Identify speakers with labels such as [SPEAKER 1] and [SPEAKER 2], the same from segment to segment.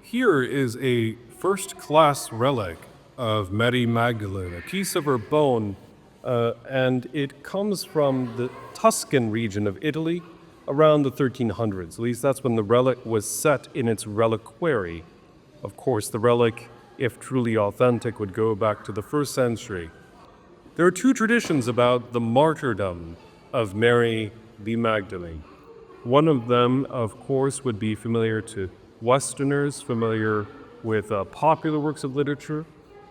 [SPEAKER 1] Here is a first-class relic of Mary Magdalene, a piece of her bone, and it comes from the Tuscan region of Italy around the 1300s. At least that's when the relic was set in its reliquary. Of course, the relic, if truly authentic, would go back to the 1st century. There are two traditions about the martyrdom of Mary the Magdalene. One of them, of course, would be familiar to Westerners, familiar with popular works of literature,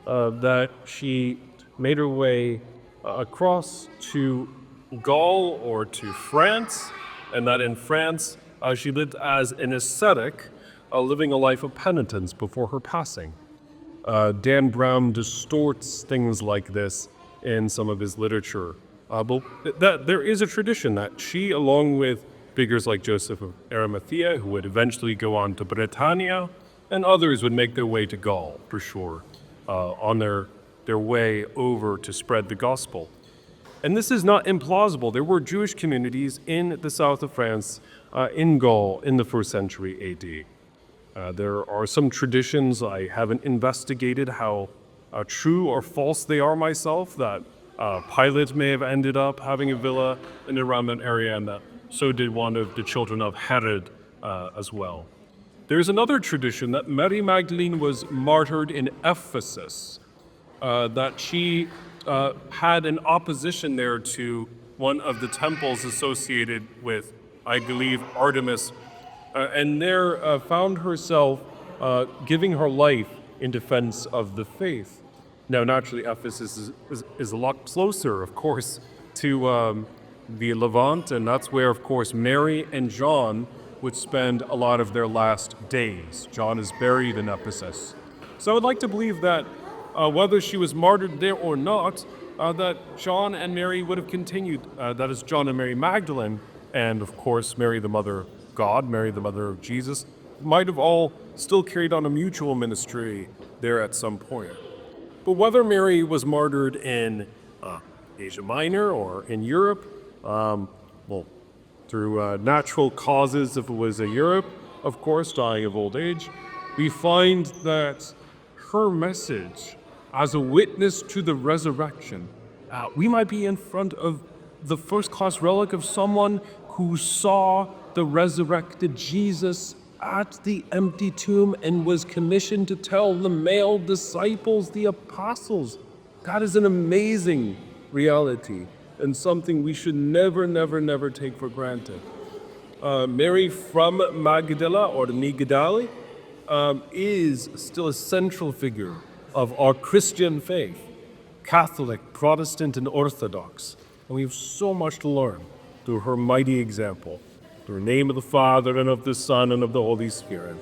[SPEAKER 1] that she made her way across to Gaul or to France, and that in France she lived as an ascetic, living a life of penitence before her passing. Dan Brown distorts things like this in some of his literature. But there is a tradition that she, along with figures like Joseph of Arimathea, who would eventually go on to Britannia, and others would make their way to Gaul, for sure, on their way over to spread the gospel. And this is not implausible. There were Jewish communities in the south of France, in Gaul, in the 1st century AD. There are some traditions, I haven't investigated how true or false they are myself, that Pilate may have ended up having a villa in around that area, and that so did one of the children of Herod as well. There's another tradition that Mary Magdalene was martyred in Ephesus, that she had an opposition there to one of the temples associated with, I believe, Artemis, and there found herself giving her life in defense of the faith. Now, naturally, Ephesus is a lot closer, of course, to the Levant, and that's where, of course, Mary and John would spend a lot of their last days. John is buried in Ephesus. So I would like to believe that whether she was martyred there or not, that John and Mary would have continued. That is, John and Mary Magdalene, and of course, Mary, the mother of God, Mary, the mother of Jesus, might have all still carried on a mutual ministry there at some point. But whether Mary was martyred in Asia Minor or in Europe, through natural causes, if it was in Europe, of course, dying of old age, we find that her message as a witness to the resurrection, we might be in front of the first-class relic of someone who saw the resurrected Jesus at the empty tomb and was commissioned to tell the male disciples, the apostles. That is an amazing reality and something we should never, never, never take for granted. Mary from Magdala, or Magdala, is still a central figure of our Christian faith, Catholic, Protestant, and Orthodox. And we have so much to learn through her mighty example. In the name of the Father, and of the Son, and of the Holy Spirit.